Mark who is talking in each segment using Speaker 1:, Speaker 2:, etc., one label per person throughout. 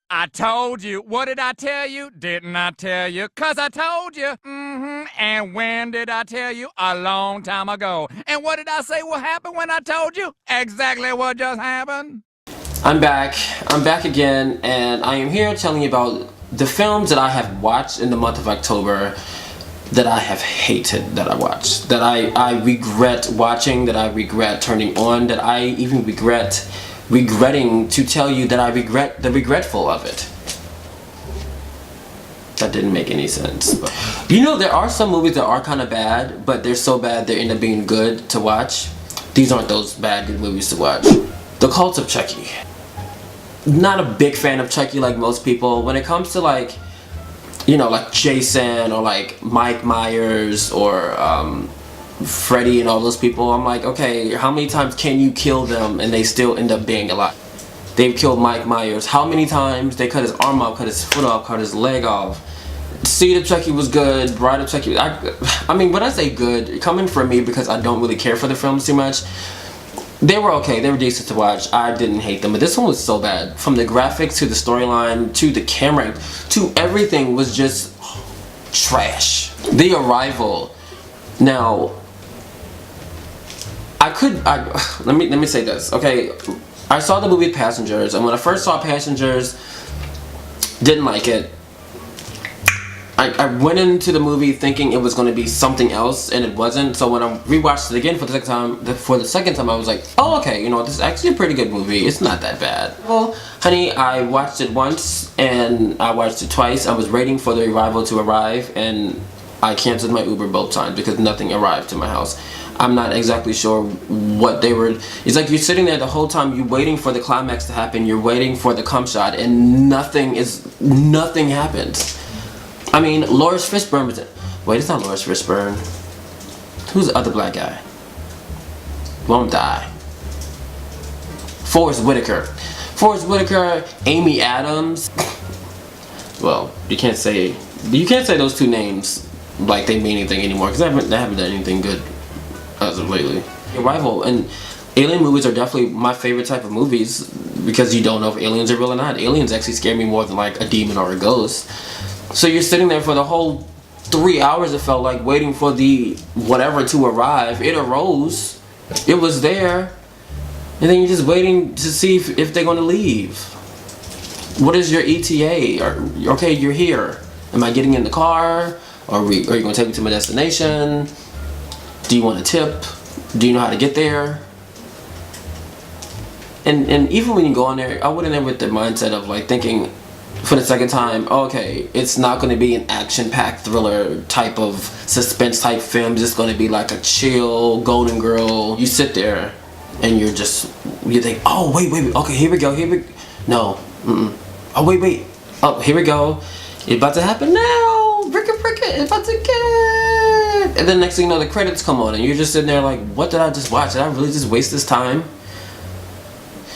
Speaker 1: I told you. What did I tell you? Didn't I tell you? 'Cause I told you. And when did I tell you? A long time ago. And what did I say will happen when I told you? Exactly what just happened.
Speaker 2: I'm back. I'm back again, and I am here telling you about the films that I have watched in the month of October that I have hated that I watched, that I regret watching, that I regret turning on, that I even regretting to tell you that I regret the regretful of it. That didn't make any sense. But, you know, there are some movies that are kind of bad, but they're so bad they end up being good to watch. These aren't those bad good movies to watch. The Cult of Chucky. Not a big fan of Chucky like most people. When it comes to like, you know, like Jason or like Mike Myers or Freddy and all those people, I'm like, okay, how many times can you kill them and they still end up being alive? They've killed Mike Myers. How many times they cut his arm off, cut his foot off, cut his leg off? Seed of Chucky was good. Bride of Chucky. I mean, when I say good, coming from me because I don't really care for the films too much, they were okay. They were decent to watch. I didn't hate them, but this one was so bad. From the graphics to the storyline to the camera to everything was just trash. The Arrival. Now, let me say this. Okay, I saw the movie Passengers, and when I first saw Passengers, didn't like it. I went into the movie thinking it was going to be something else, and it wasn't. So when I rewatched it again for the second time, I was like, oh, okay, you know, this is actually a pretty good movie. It's not that bad. Well, honey, I watched it once, and I watched it twice. I was waiting for the Arrival to arrive, and I canceled my Uber both times because nothing arrived to my house. I'm not exactly sure what they were. It's like you're sitting there the whole time, you're waiting for the climax to happen, you're waiting for the cum shot, and nothing happens. I mean, Lawrence Fishburne was it. Wait, it's not Lawrence Fishburne. Who's the other black guy? Won't die. Forrest Whitaker, Amy Adams. Well, you can't say those two names like they mean anything anymore because they haven't done anything good as of lately. Arrival and alien movies are definitely my favorite type of movies because you don't know if aliens are real or not. Aliens actually scare me more than like a demon or a ghost. So you're sitting there for the whole 3 hours, it felt like, waiting for the whatever to arrive. It arose. It was there. And then you're just waiting to see if they're going to leave. What is your ETA? Okay, you're here. Am I getting in the car? Are you going to take me to my destination? Do you want a tip? Do you know how to get there? And even when you go on there, I went in there with the mindset of like thinking for the second time, okay, it's not going to be an action-packed thriller type of suspense type film. It's just going to be like a chill Golden Girl. You sit there and you think, oh wait, okay, here we go. No, oh wait, oh here we go. It's about to happen now. Brick it, it's about to get. And then next thing you know, the credits come on, and you're just sitting there like, what did I just watch? Did I really just waste this time?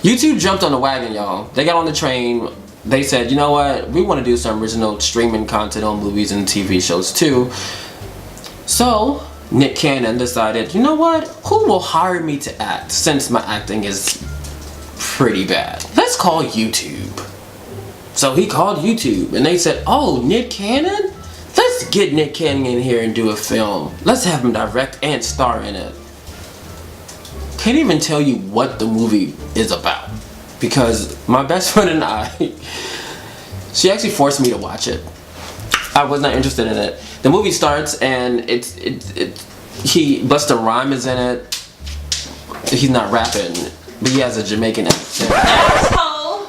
Speaker 2: YouTube jumped on the wagon, y'all. They got on the train. They said, you know what, we want to do some original streaming content on movies and TV shows too. So Nick Cannon decided, you know what, who will hire me to act since my acting is pretty bad? Let's call YouTube. So he called YouTube and they said, oh, Nick Cannon? Let's get Nick Cannon in here and do a film. Let's have him direct and star in it. Can't even tell you what the movie is about. Because my best friend and I, she actually forced me to watch it. I was not interested in it. The movie starts and Busta Rhymes is in it. He's not rapping, but he has a Jamaican accent.
Speaker 3: Asshole!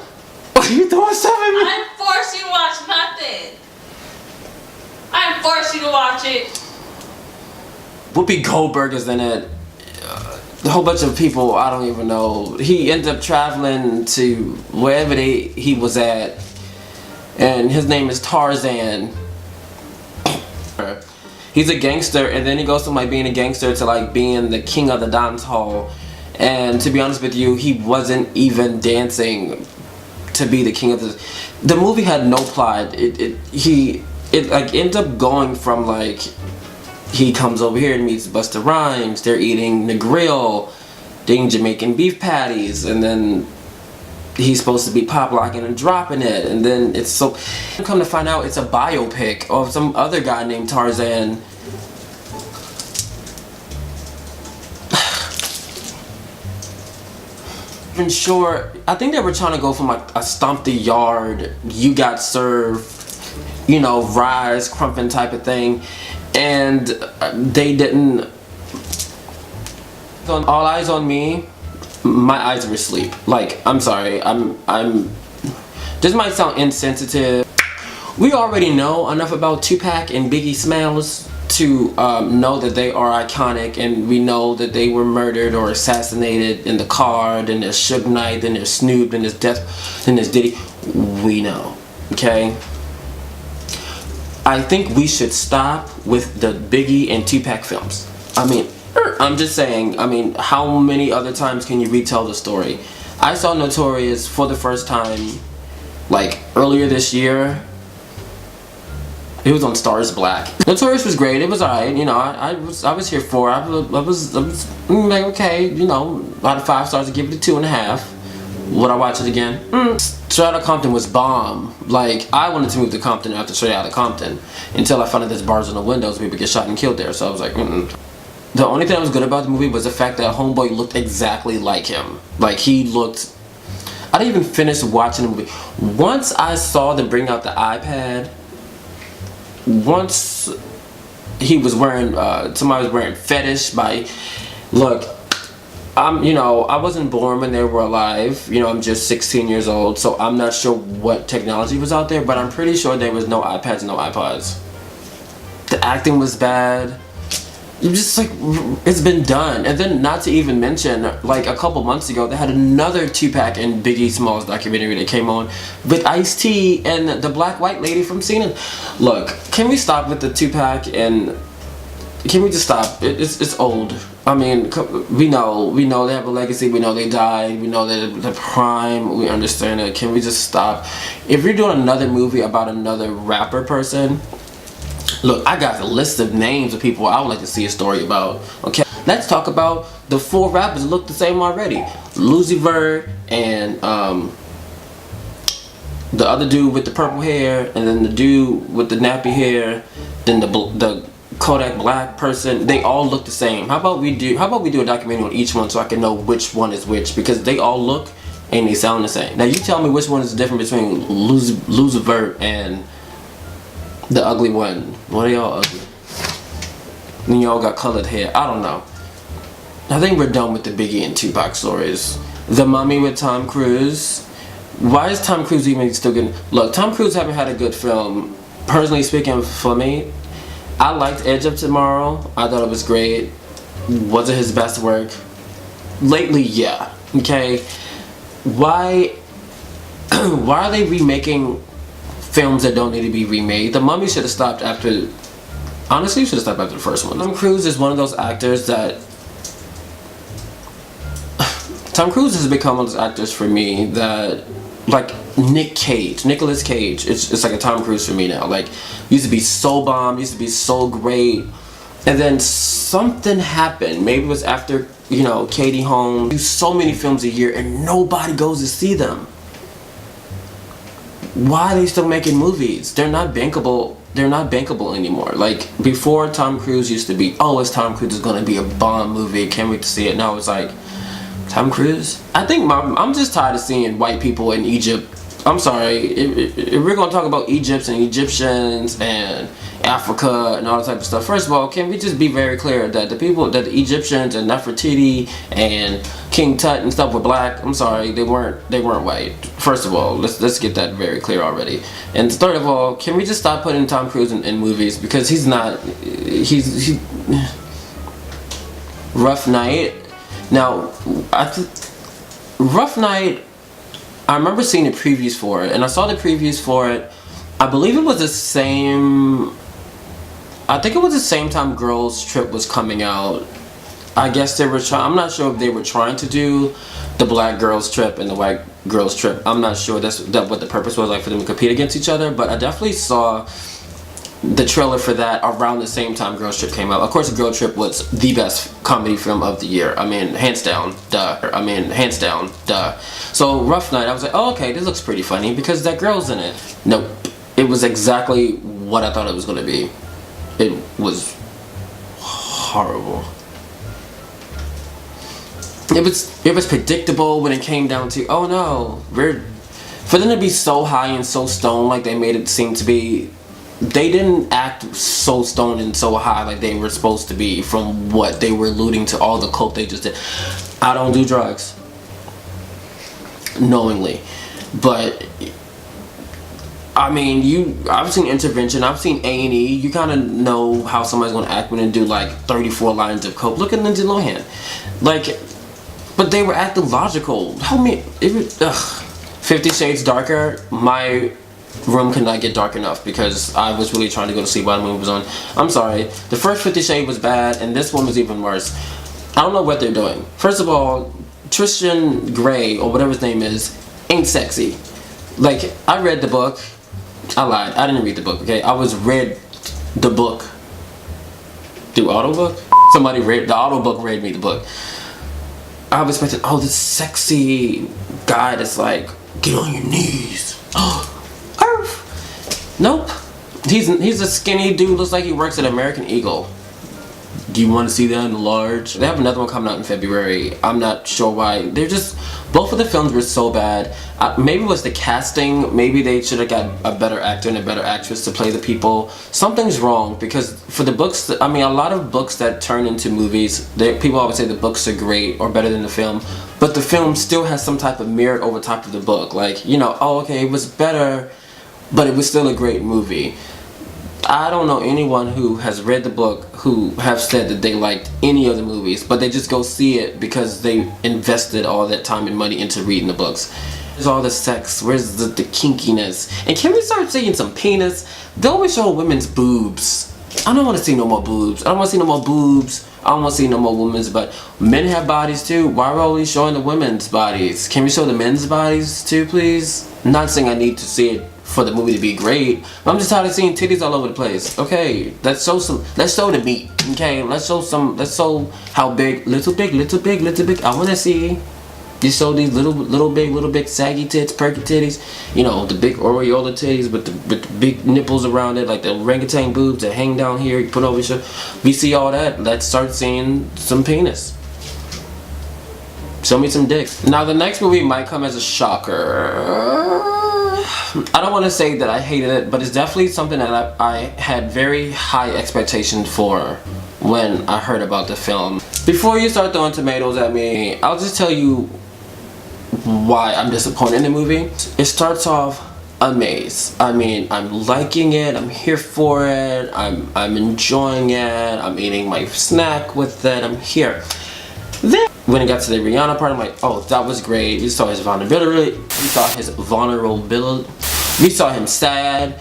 Speaker 2: Are you throwing stuff at me?
Speaker 3: I didn't force you to watch nothing. I didn't force you to watch it.
Speaker 2: Whoopi Goldberg is in it. A whole bunch of people, I don't even know. He ended up traveling to wherever he was at, and his name is Tarzan. He's a gangster, and then he goes from like being a gangster to like being the king of the dance hall. And to be honest with you, he wasn't even dancing to be the king of the movie had no plot. It like ends up going from like, he comes over here and meets Busta Rhymes. They're eating the grill, they're eating Jamaican beef patties, and then he's supposed to be pop locking and dropping it, and then it's so. Come to find out, it's a biopic of some other guy named Tarzan. Even sure, I think they were trying to go from like a stomp the yard, you got served, you know, rise, crumpin' type of thing, and they didn't. All eyes on me. My eyes were asleep. Like, I'm sorry. I'm. This might sound insensitive. We already know enough about Tupac and Biggie Smalls to know that they are iconic, and we know that they were murdered or assassinated in the car. Then there's Suge Knight, then there's Snoop, then there's Death, then there's Diddy. We know, okay? I think we should stop with the Biggie and Tupac films. I mean, I'm just saying, I mean, how many other times can you retell the story? I saw Notorious for the first time, like, earlier this year. It was on Stars Black. Notorious was great. It was alright. You know, I was here for it. I was like, okay, you know, out of 5 stars, I give it a 2.5. Would I watch it again? Straight Outta Compton was bomb. Like, I wanted to move to Compton after Straight Outta Compton until I found out there's bars on the windows, people get shot and killed there. So I was like, The only thing that was good about the movie was the fact that Homeboy looked exactly like him. Like, he looked. I didn't even finish watching the movie. Once I saw them bring out the iPad. Once he was wearing, somebody was wearing Fetish by, look, you know, I wasn't born when they were alive, you know, I'm just 16 years old, so I'm not sure what technology was out there, but I'm pretty sure there was no iPads, no iPods. The acting was bad. Just like, it's been done. And then not to even mention, like a couple months ago, they had another Tupac and Biggie Smalls documentary that came on with Ice-T and the black white lady from Cena. Look, can we stop with the Tupac and can we just stop? It's old. I mean, we know they have a legacy, we know they died, we know they're the prime, we understand it. Can we just stop? If you're doing another movie about another rapper person, look, I got a list of names of people I would like to see a story about. Okay, let's talk about the 4 rappers that look the same already. Lucy Vert and the other dude with the purple hair, and then the dude with the nappy hair, then the Kodak Black person. They all look the same. How about we do a documentary on each one so I can know which one is which, because they all look and they sound the same. Now you tell me which one is different between Lucy Vert and the ugly one. What are y'all ugly? Then y'all got colored hair. I don't know. I think we're done with the Biggie and Tupac stories. The Mummy with Tom Cruise. Why is Tom Cruise even still getting... Look, Tom Cruise haven't had a good film. Personally speaking, for me, I liked Edge of Tomorrow. I thought it was great. Was it his best work? Lately, yeah. Okay. Why are they remaking films that don't need to be remade? The Mummy should have stopped after. Honestly, should have stopped after the first one. Tom Cruise is one of those actors that. Tom Cruise has become one of those actors for me that, like Nicolas Cage. It's like a Tom Cruise for me now. Like, used to be so bomb, used to be so great, and then something happened. Maybe it was after, you know, Katie Holmes. Do so many films a year and nobody goes to see them. Why are they still making movies? They're not bankable. They're not bankable anymore. Like, before, Tom Cruise used to be, oh, it's Tom Cruise, is gonna be a bomb movie, can't wait to see it. Now it's like, Tom Cruise? I think I'm just tired of seeing white people in Egypt. I'm sorry, if we're gonna talk about Egypt and Egyptians and Africa and all that type of stuff, first of all, can we just be very clear that the Egyptians and Nefertiti and King Tut and stuff were black? I'm sorry, they weren't white. First of all, let's get that very clear already. And third of all, can we just stop putting Tom Cruise in movies, because he's Rough Night. Now, Rough Night, I remember seeing the previews for it, and I saw the previews for it. I believe it was the same. I think it was the same time Girls Trip was coming out. I guess they were trying. I'm not sure if they were trying to do the black girls trip and the white girls trip. I'm not sure that's what the purpose was, like for them to compete against each other. But I definitely saw the trailer for that around the same time Girls Trip came out. Of course, Girl Trip was the best comedy film of the year. I mean, hands down, duh. So Rough Night, I was like, oh, okay, this looks pretty funny because that girl's in it. Nope. It was exactly what I thought it was going to be. It was horrible. It was predictable when it came down to, oh no, for them to be so high and so stoned like they made it seem to be, they didn't act so stoned and so high like they were supposed to be from what they were alluding to all the coke they just did. I don't do drugs knowingly, but I mean, I've seen Intervention, I've seen A&E. You kind of know how somebody's gonna act when they do like 34 lines of coke. Look at Lindsay Lohan, like, but they were acting logical. How many? 50 Shades Darker. My room could not get dark enough because I was really trying to go to sleep while the movie was on. I'm sorry. The first 50 Shades was bad, and this one was even worse. I don't know what they're doing. First of all, Tristan Gray, or whatever his name is, ain't sexy. Like, I read the book. I lied. I didn't read the book, okay? I read the book through Autobook. Somebody read the Autobook, read me the book. I was expecting, oh, this sexy guy that's like, get on your knees. Oh, Earth. Nope. He's a skinny dude, looks like he works at American Eagle. Do you want to see that in large? They have another one coming out in February. I'm not sure why. Both of the films were so bad. Maybe it was the casting. Maybe they should have got a better actor and a better actress to play the people. Something's wrong because for the books, I mean, a lot of books that turn into movies, people always say the books are great or better than the film, but the film still has some type of merit over top of the book. Like, you know, oh, okay, it was better, but it was still a great movie. I don't know anyone who has read the book who have said that they liked any of the movies, but they just go see it because they invested all that time and money into reading the books. Where's all the sex? Where's the kinkiness? And can we start seeing some penis? They always show women's boobs. I don't want to see no more boobs. I don't want to see no more boobs. I don't want to see no more women's, but men have bodies too. Why are we always showing the women's bodies? Can we show the men's bodies too, please? I'm not saying I need to see it for the movie to be great, but I'm just tired of seeing titties all over the place. Okay, let's show the meat. Okay, let's show how big, little big. I want to see. You show these little big saggy tits, perky titties. You know, the big areola titties with the big nipples around it, like the orangutan boobs that hang down here. You put over your shoulder. We see all that. Let's start seeing some penis. Show me some dick. Now the next movie might come as a shocker. I don't want to say that I hated it, but it's definitely something that I had very high expectations for when I heard about the film. Before you start throwing tomatoes at me, I'll just tell you why I'm disappointed in the movie. It starts off amazed. I mean, I'm liking it, I'm here for it, I'm enjoying it, I'm eating my snack with it, I'm here. Then when it got to the Rihanna part, I'm like, oh, that was great. We saw his vulnerability. We saw him sad.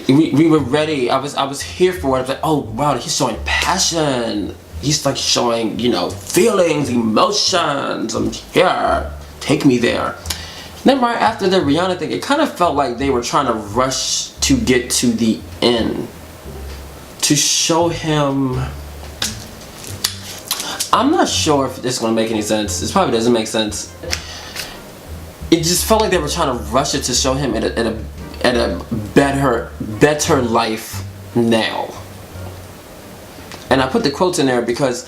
Speaker 2: We were ready. I was here for it. I was like, oh wow, he's showing passion. He's like showing, you know, feelings, emotions. I'm here. Take me there. Then right after the Rihanna thing, it kind of felt like they were trying to rush to get to the end. To show him. I'm not sure if this is going to make any sense. This probably doesn't make sense. It just felt like they were trying to rush it to show him at a better life now. And I put the quotes in there because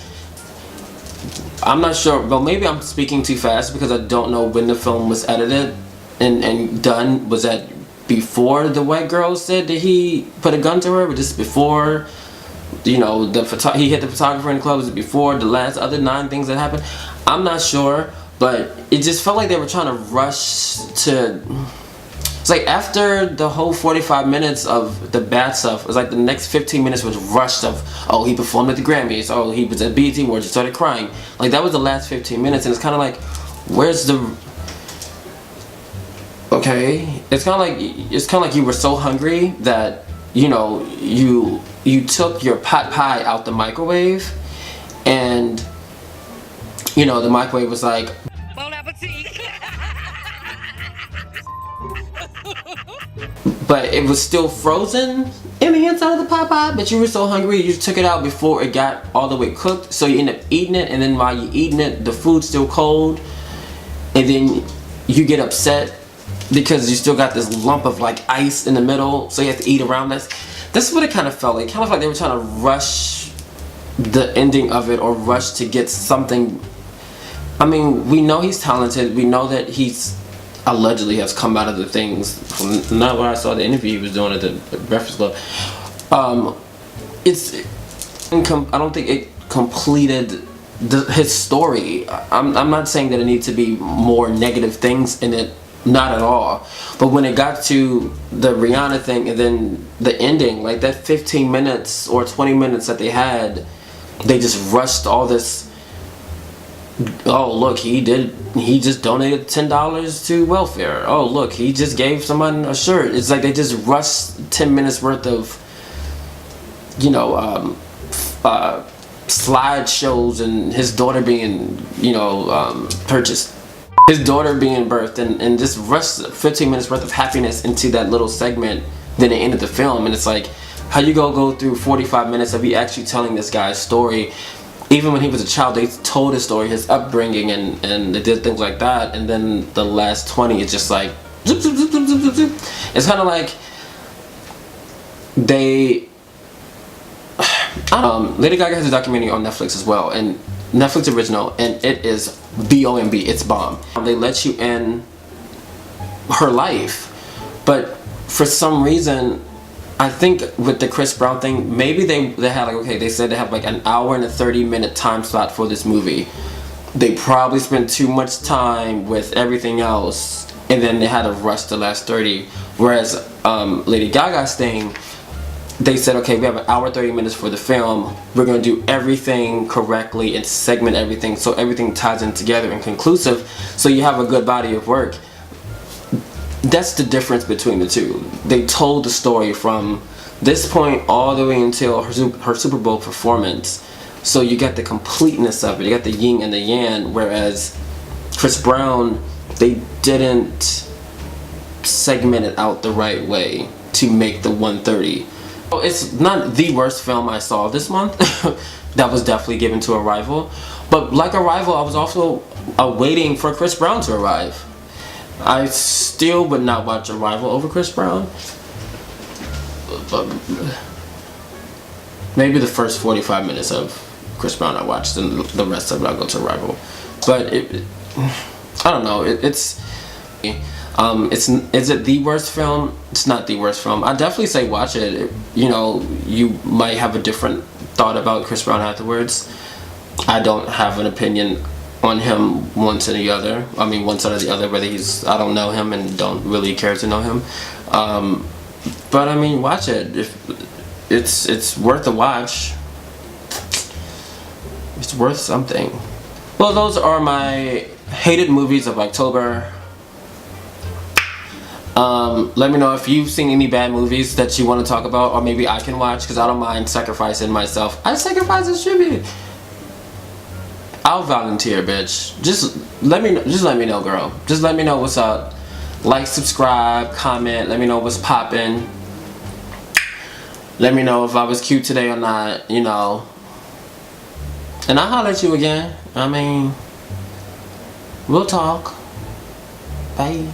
Speaker 2: I'm not sure, but maybe I'm speaking too fast because I don't know when the film was edited and done. Was that before the white girl said that he put a gun to her? Was this before? You know, he hit the photographer in the club. Was it before the last other 9 things that happened? I'm not sure, but it just felt like they were trying to rush to. It's like after the whole 45 minutes of the bad stuff, it was like the next 15 minutes was rushed of, oh, he performed at the Grammys, oh, he was at BET Awards, he started crying. Like that was the last 15 minutes, and it's kind of like, where's the? Okay, it's kind of like you were so hungry that, you know, you took your pot pie out the microwave, and you know the microwave was like, bon appetit. But it was still frozen. It and the inside of the Popeye, but you were so hungry you took it out before it got all the way cooked, so you end up eating it, and then while you're eating it, the food's still cold, and then you get upset because you still got this lump of like ice in the middle, so you have to eat around this. This is what it kind of felt like. Kind of like they were trying to rush the ending of it, or rush to get something. I mean, we know he's talented. We know that he's allegedly has come out of the things. Not where I saw the interview he was doing at the Breakfast Club. I don't think it completed his story. I'm not saying that it needs to be more negative things in it. Not at all. But when it got to the Rihanna thing and then the ending, like that 15 minutes or 20 minutes that they had, they just rushed all this. Oh look, he just donated $10 to welfare. Oh look, he just gave someone a shirt. It's like they just rushed 10 minutes worth of, you know, slideshows and his daughter being, you know, purchased. His daughter being birthed, and just rushed 15 minutes worth of happiness into that little segment. Then they ended the film, and it's like, how you go through 45 minutes of you actually telling this guy's story? Even when he was a child, they told his story, his upbringing, and they did things like that. And then the last 20 is just like, zoop, zoop, zoop, zoop, zoop, zoop. It's kind of like they. Lady Gaga has a documentary on Netflix as well, and Netflix original, and it is bomb. It's bomb. They let you in her life, but for some reason, I think with the Chris Brown thing, maybe they had like, okay, they said they have like an hour and a 30-minute time slot for this movie. They probably spent too much time with everything else, and then they had to rush the last 30. Whereas Lady Gaga's thing, they said, okay, we have an hour 30 minutes for the film. We're going to do everything correctly and segment everything so everything ties in together and conclusive, so you have a good body of work. That's the difference between the two. They told the story from this point all the way until her Super Bowl performance, so you get the completeness of it. You got the yin and the yang. Whereas Chris Brown, they didn't segment it out the right way to make the 130. It's not the worst film I saw this month. That was definitely given to Arrival. But like Arrival, I was also waiting for Chris Brown to arrive. I still would not watch Arrival over Chris Brown. But maybe the first 45 minutes of Chris Brown I watched, and the rest of it I'll go to Arrival. But I don't know. Is it the worst film? It's not the worst film. I definitely say watch it. You know, you might have a different thought about Chris Brown afterwards. I don't have an opinion on him one side or the other. I mean, one side or the other, whether I don't know him and don't really care to know him. But I mean, watch it. If it's worth a watch. It's worth something. Well, those are my hated movies of October. Let me know if you've seen any bad movies that you want to talk about, or maybe I can watch, because I don't mind sacrificing myself. I sacrifice this tribute. I'll volunteer, bitch. Just let me know, girl. Just let me know what's up. Like, subscribe, comment. Let me know what's poppin'. Let me know if I was cute today or not, you know. And I'll holler at you again. I mean, we'll talk. Bye.